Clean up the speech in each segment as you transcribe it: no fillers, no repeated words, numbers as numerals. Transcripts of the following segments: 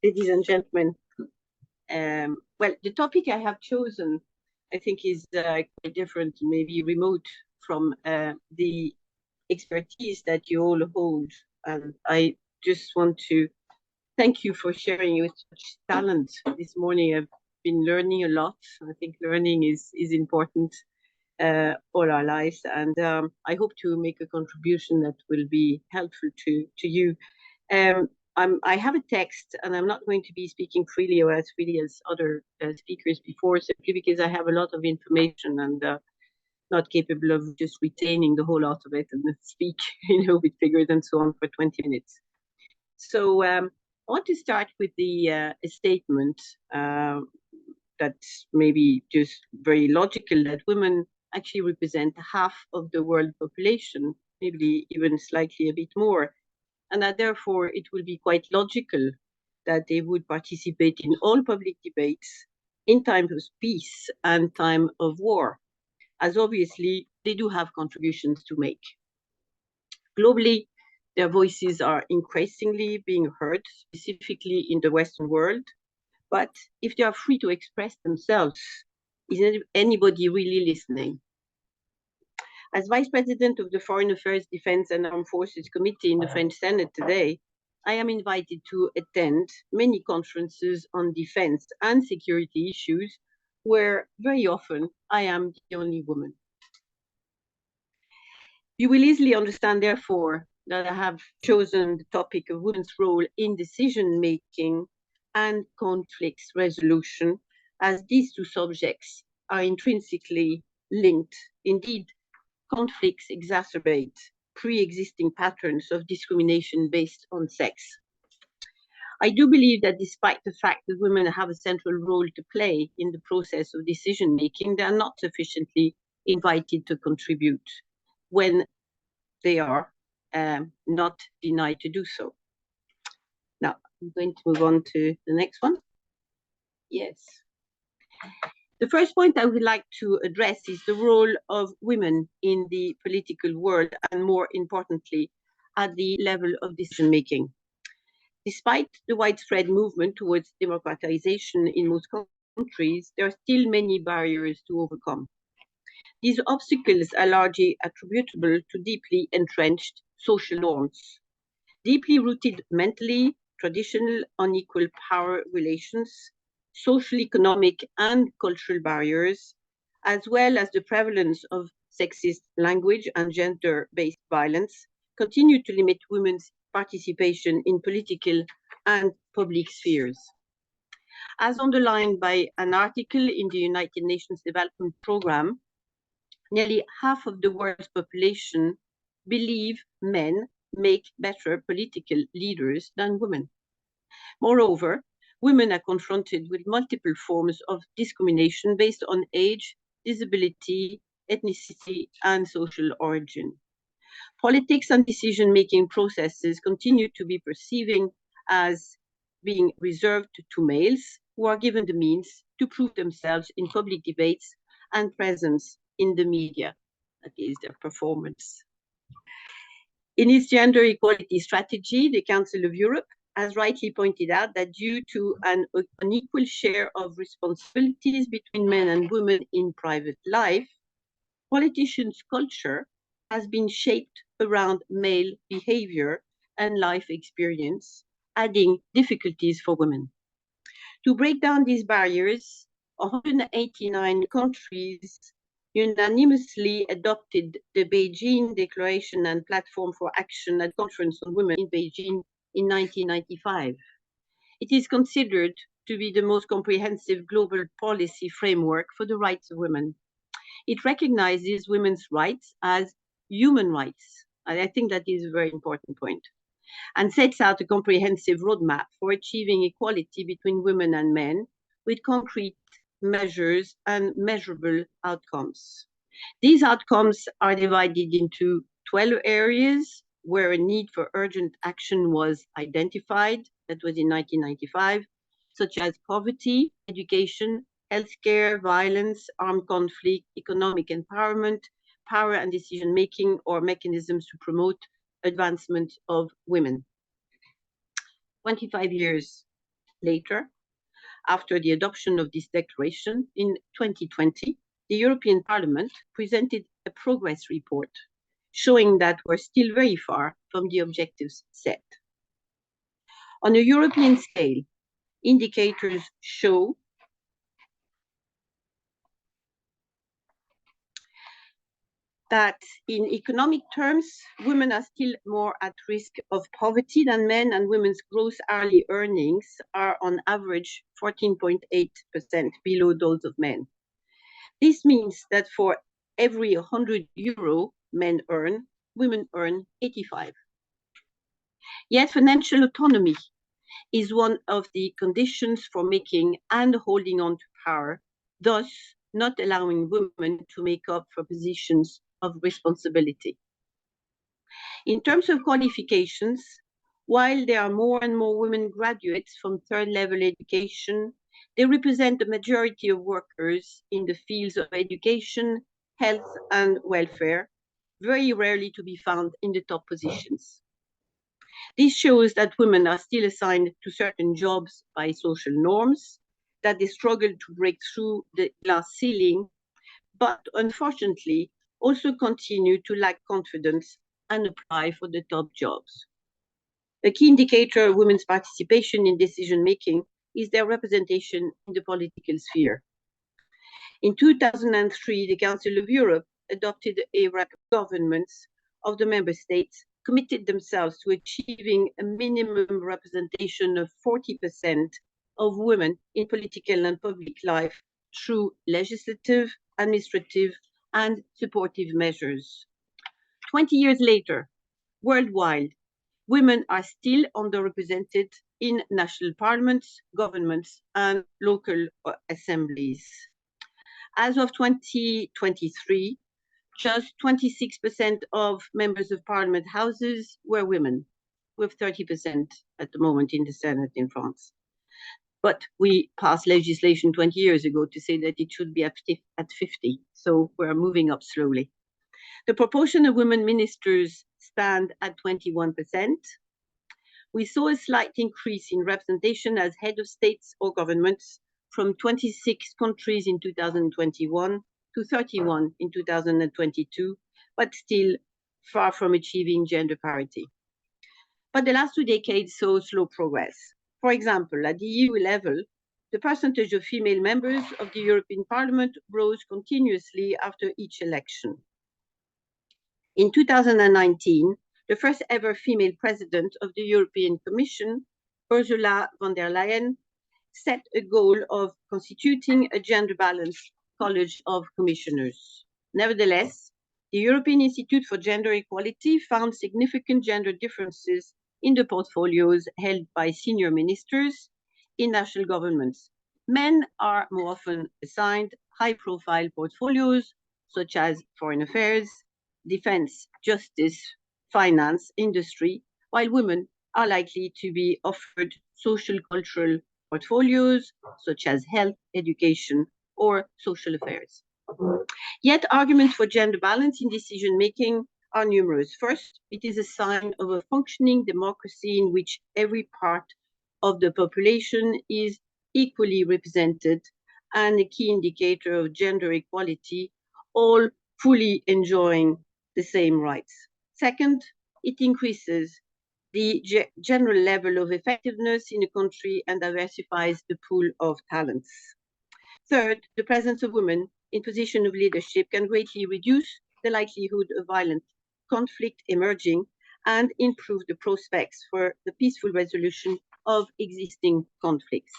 Ladies and gentlemen, well, the topic I have chosen, I think, is quite different, maybe remote from the expertise that you all hold. And I just want to thank you for sharing your such talent this morning. I've been learning a lot. I think learning is important all our lives, and I hope to make a contribution that will be helpful to you. I have a text, and I'm not going to be speaking freely or as freely as other speakers before, simply because I have a lot of information and not capable of just retaining the whole lot of it and speak, with figures and so on for 20 minutes. So I want to start with a statement that's maybe just very logical, that women actually represent half of the world population, maybe even slightly a bit more, and that therefore it will be quite logical that they would participate in all public debates in times of peace and time of war, as obviously they do have contributions to make. Globally, their voices are increasingly being heard, specifically in the Western world. But if they are free to express themselves, is anybody really listening? As Vice President of the Foreign Affairs, Defense and Armed Forces Committee in the French Senate today, I am invited to attend many conferences on defense and security issues, where very often I am the only woman. You will easily understand, therefore, that I have chosen the topic of women's role in decision-making and conflict resolution, as these two subjects are intrinsically linked. Indeed, conflicts exacerbate pre-existing patterns of discrimination based on sex. I do believe that despite the fact that women have a central role to play in the process of decision-making, they are not sufficiently invited to contribute when they are not denied to do so. Now, I'm going to move on to the next one. Yes. The first point I would like to address is the role of women in the political world, and more importantly, at the level of decision-making. Despite the widespread movement towards democratization in most countries, there are still many barriers to overcome. These obstacles are largely attributable to deeply entrenched social norms, deeply rooted mentally, traditional unequal power relations, social, economic, and cultural barriers, as well as the prevalence of sexist language and gender-based violence, continue to limit women's participation in political and public spheres. As underlined by an article in the United Nations Development Programme, nearly half of the world's population believe men make better political leaders than women. Moreover, women are confronted with multiple forms of discrimination based on age, disability, ethnicity, and social origin. Politics and decision-making processes continue to be perceived as being reserved to males, who are given the means to prove themselves in public debates and presence in the media. That is their performance. In its gender equality strategy, the Council of Europe has rightly pointed out that due to an unequal share of responsibilities between men and women in private life, politicians' culture has been shaped around male behavior and life experience, adding difficulties for women. To break down these barriers, 189 countries unanimously adopted the Beijing Declaration and Platform for Action at Conference on Women in Beijing in 1995. It is considered to be the most comprehensive global policy framework for the rights of women. It recognizes women's rights as human rights, and I think that is a very important point, and sets out a comprehensive roadmap for achieving equality between women and men with concrete measures and measurable outcomes. These outcomes are divided into 12 areas where a need for urgent action was identified. That was in 1995, such as poverty, education, healthcare, violence, armed conflict, economic empowerment, power and decision-making, or mechanisms to promote advancement of women. 25 years later, after the adoption of this declaration in 2020, the European Parliament presented a progress report showing that we're still very far from the objectives set. On a European scale, indicators show that in economic terms, women are still more at risk of poverty than men, and women's gross hourly earnings are on average 14.8% below those of men. This means that for every 100 euro men earn, women earn 85. Yet financial autonomy is one of the conditions for making and holding on to power, thus not allowing women to make up for positions of responsibility. In terms of qualifications, while there are more and more women graduates from third-level education, they represent the majority of workers in the fields of education, health, and welfare, very rarely to be found in the top positions. This shows that women are still assigned to certain jobs by social norms, that they struggle to break through the glass ceiling, but unfortunately also continue to lack confidence and apply for the top jobs. A key indicator of women's participation in decision-making is their representation in the political sphere. In 2003, the Council of Europe adopted a governments of the member states committed themselves to achieving a minimum representation of 40% of women in political and public life through legislative, administrative, and supportive measures. 20 years later, worldwide, women are still underrepresented in national parliaments, governments, and local assemblies. As of 2023, just 26% of members of parliament houses were women, with 30% at the moment in the Senate in France. But we passed legislation 20 years ago to say that it should be at 50, so we're moving up slowly. The proportion of women ministers stand at 21%. We saw a slight increase in representation as head of states or governments from 26 countries in 2021 to 31 in 2022, but still far from achieving gender parity. But the last 2 decades saw slow progress. For example, at the EU level, the percentage of female members of the European Parliament rose continuously after each election. In 2019, the first ever female president of the European Commission, Ursula von der Leyen, set a goal of constituting a gender-balanced College of Commissioners. Nevertheless, the European Institute for Gender Equality found significant gender differences in the portfolios held by senior ministers in national governments. Men are more often assigned high-profile portfolios, such as foreign affairs, defense, justice, finance, industry, while women are likely to be offered social cultural portfolios, such as health, education, or social affairs. Yet arguments for gender balance in decision-making are numerous. First, it is a sign of a functioning democracy in which every part of the population is equally represented and a key indicator of gender equality, all fully enjoying the same rights. Second, it increases the general level of effectiveness in a country and diversifies the pool of talents. Third, the presence of women in position of leadership can greatly reduce the likelihood of violent conflict emerging and improve the prospects for the peaceful resolution of existing conflicts.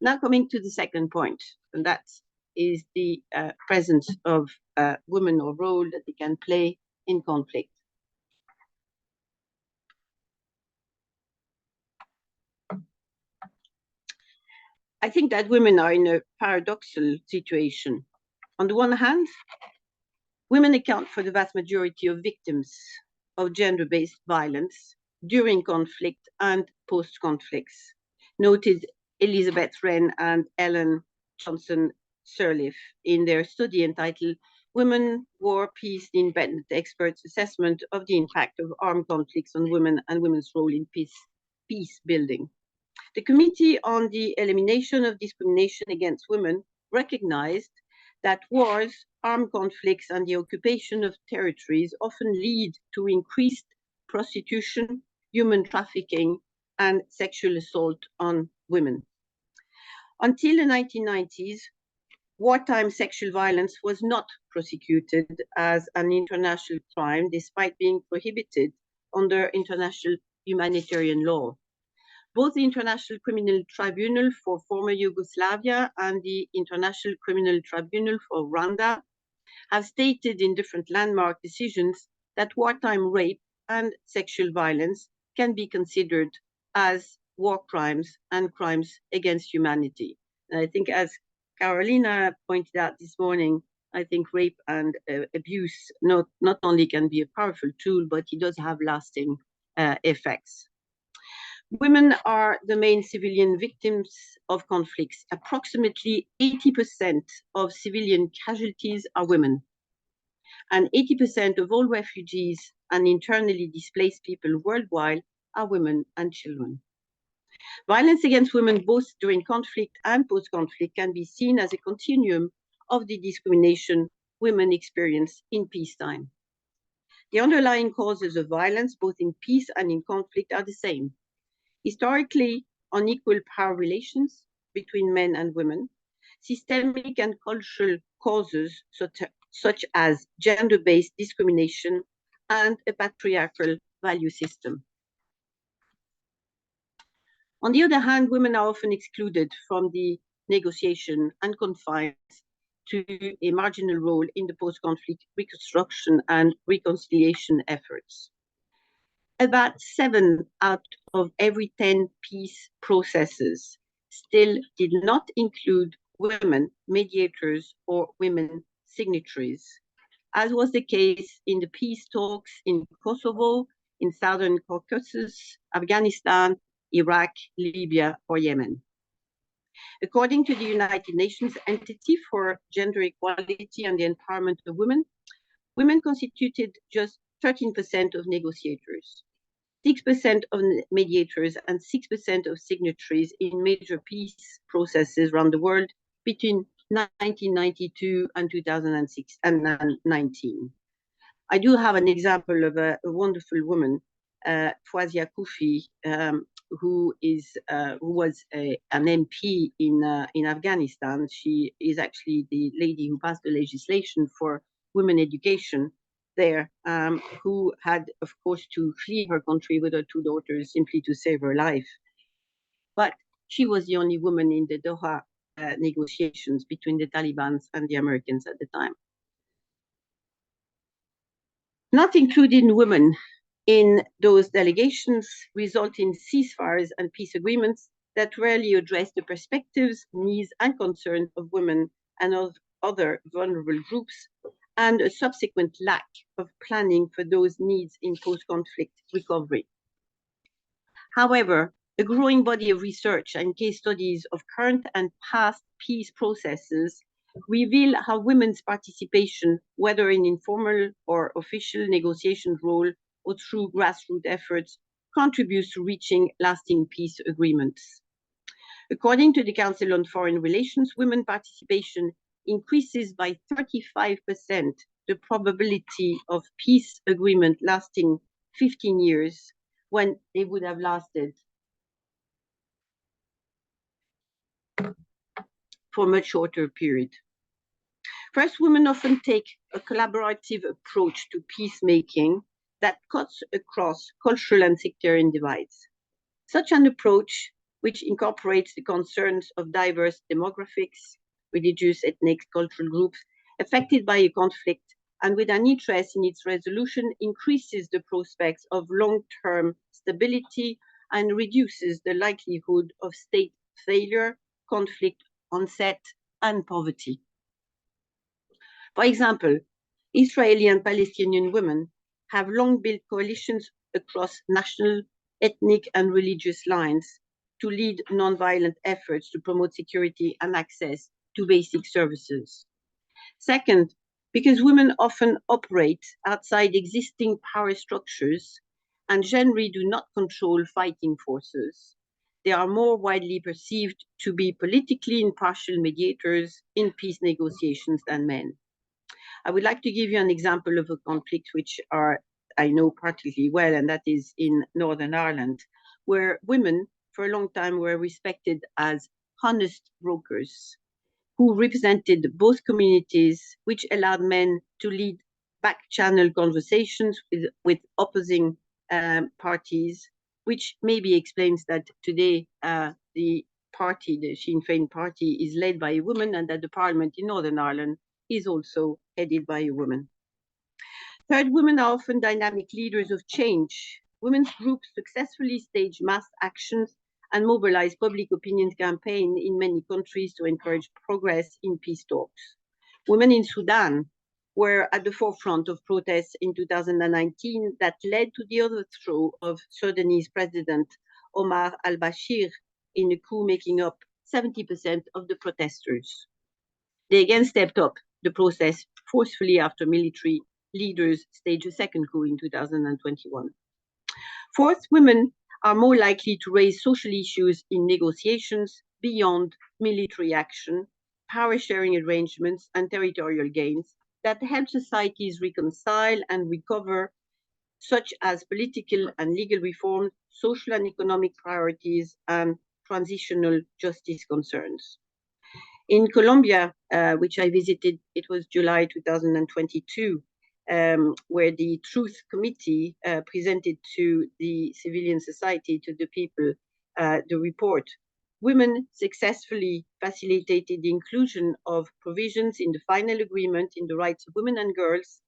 Now coming to the second point, and that is the presence of women or role that they can play in conflict. I think that women are in a paradoxical situation. On the one hand, women account for the vast majority of victims of gender-based violence during conflict and post-conflicts, noted Elizabeth Wren and Ellen Johnson-Sirleaf in their study entitled Women, War, Peace, the Independent Experts Assessment of the Impact of Armed Conflicts on Women and Women's Role in Peace peace building. The Committee on the Elimination of Discrimination Against Women recognized that wars, armed conflicts, and the occupation of territories often lead to increased prostitution, human trafficking, and sexual assault on women. Until the 1990s, wartime sexual violence was not prosecuted as an international crime, despite being prohibited under international humanitarian law. Both the International Criminal Tribunal for former Yugoslavia and the International Criminal Tribunal for Rwanda have stated in different landmark decisions that wartime rape and sexual violence can be considered as war crimes and crimes against humanity. And I think, as Carolina pointed out this morning, I think rape and abuse not only can be a powerful tool, but it does have lasting effects. Women are the main civilian victims of conflicts. Approximately 80% of civilian casualties are women, and 80% of all refugees and internally displaced people worldwide are women and children. Violence against women, both during conflict and post-conflict, can be seen as a continuum of the discrimination women experience in peacetime. The underlying causes of violence, both in peace and in conflict, are the same. Historically, unequal power relations between men and women, systemic and cultural causes such as gender-based discrimination, and a patriarchal value system. On the other hand, women are often excluded from the negotiation and confined to a marginal role in the post-conflict reconstruction and reconciliation efforts. About 7 out of every 10 peace processes still did not include women mediators or women signatories, as was the case in the peace talks in Kosovo, in Southern Caucasus, Afghanistan, Iraq, Libya, or Yemen. According to the United Nations Entity for Gender Equality and the Empowerment of Women, women constituted just 13% of negotiators, 6% of mediators, and 6% of signatories in major peace processes around the world between 1992 and 2006 and 2019. I do have an example of a wonderful woman, Fawzia Koufi, who was an MP in Afghanistan. She is actually the lady who passed the legislation for women education there, who had, of course, to flee her country with her 2 daughters simply to save her life. But she was the only woman in the Doha negotiations between the Taliban and the Americans at the time. Not including women in those delegations result in ceasefires and peace agreements that rarely address the perspectives, needs, and concerns of women and of other vulnerable groups, and a subsequent lack of planning for those needs in post-conflict recovery. However, a growing body of research and case studies of current and past peace processes reveal how women's participation, whether in informal or official negotiation role or through grassroots efforts, contributes to reaching lasting peace agreements. According to the Council on Foreign Relations, women participation increases by 35% the probability of peace agreement lasting 15 years when they would have lasted for a much shorter period. First, women often take a collaborative approach to peacemaking that cuts across cultural and sectarian divides. Such an approach, which incorporates the concerns of diverse demographics, religious, ethnic, cultural groups affected by a conflict, and with an interest in its resolution, increases the prospects of long-term stability and reduces the likelihood of state failure, conflict onset, and poverty. For example, Israeli and Palestinian women have long built coalitions across national, ethnic, and religious lines to lead nonviolent efforts to promote security and access to basic services. Second, because women often operate outside existing power structures and genre do not control fighting forces. They are more widely perceived to be politically impartial mediators in peace negotiations than men. I would like to give you an example of a conflict which I know particularly well, and that is in Northern Ireland, where women for a long time were respected as honest brokers who represented both communities, which allowed men to lead back-channel conversations with opposing parties, which maybe explains that today the party, the Sinn Féin party, is led by a woman, and that the parliament in Northern Ireland is also headed by a woman. Third, women are often dynamic leaders of change. Women's groups successfully stage mass actions and mobilize public opinion campaigns in many countries to encourage progress in peace talks. Women in Sudan were at the forefront of protests in 2019 that led to the overthrow of Sudanese President Omar al-Bashir in a coup making up 70% of the protesters. They again stepped up the process forcefully after military leaders staged a second coup in 2021. Fourth, women are more likely to raise social issues in negotiations beyond military action, power sharing arrangements, and territorial gains that help societies reconcile and recover, such as political and legal reform, social and economic priorities, and transitional justice concerns. In Colombia, which I visited, it was July 2022, where the Truth Committee presented to the civilian society, to the people, the report. Women successfully facilitated the inclusion of provisions in the final agreement in the rights of women and girls,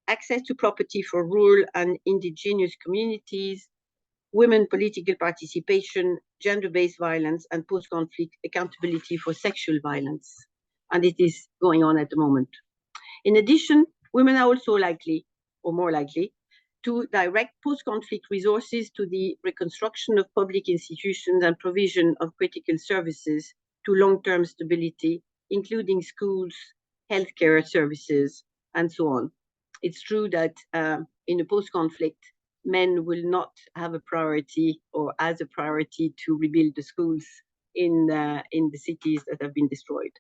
access to property for rural and indigenous communities, women political participation, gender-based violence, and post-conflict accountability for sexual violence. And it is going on at the moment. In addition, women are also likely, or more likely, to direct post-conflict resources to the reconstruction of public institutions and provision of critical services to long-term stability, including schools, healthcare services, and so on. It's true that in a post-conflict, men will not have a priority or as a priority to rebuild the schools in the cities that have been destroyed.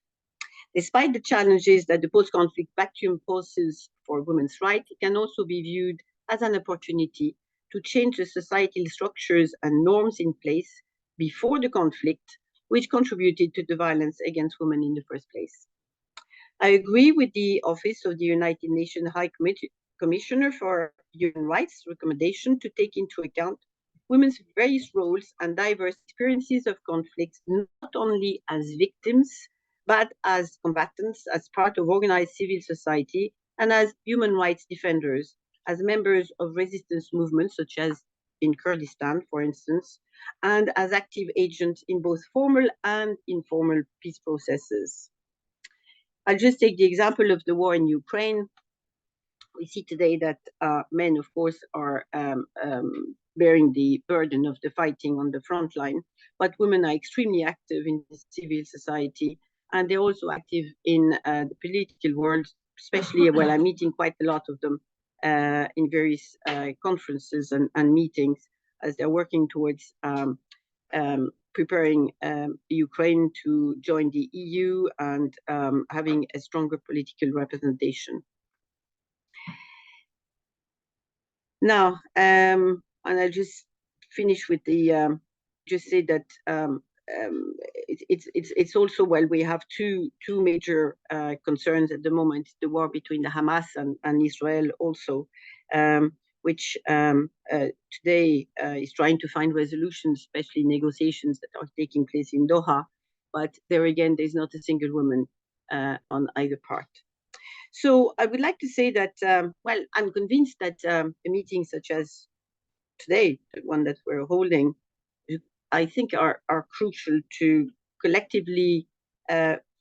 Despite the challenges that the post-conflict vacuum poses for women's rights, it can also be viewed as an opportunity to change the societal structures and norms in place before the conflict, which contributed to the violence against women in the first place. I agree with the Office of the United Nations High Commissioner for Human Rights recommendation to take into account women's various roles and diverse experiences of conflicts, not only as victims, but as combatants, as part of organized civil society, and as human rights defenders, as members of resistance movements, such as in Kurdistan, for instance, and as active agents in both formal and informal peace processes. I'll just take the example of the war in Ukraine. We see today that men, of course, are bearing the burden of the fighting on the front line, but women are extremely active in the civil society, and they're also active in the political world, especially, well, I'm meeting quite a lot of them in various conferences and meetings as they're working towards preparing Ukraine to join the EU and having a stronger political representation. Now, and I'll just finish with the, just say that it's also, well, we have two major concerns at the moment, the war between the Hamas and Israel also, which today is trying to find resolutions, especially negotiations that are taking place in Doha. But there again, there's not a single woman on either part. So I would like to say that, well, I'm convinced that a meeting such as today, the one that we're holding, I think are crucial to collectively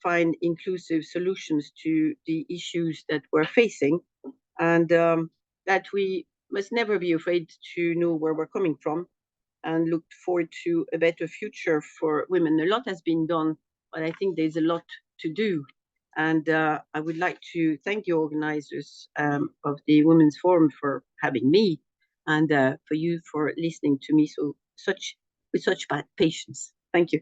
find inclusive solutions to the issues that we're facing, and that we must never be afraid to know where we're coming from and look forward to a better future for women. A lot has been done, but I think there's a lot to do. And I would like to thank the organizers of the Women's Forum for having me, and for you for listening to me with such patience. Thank you.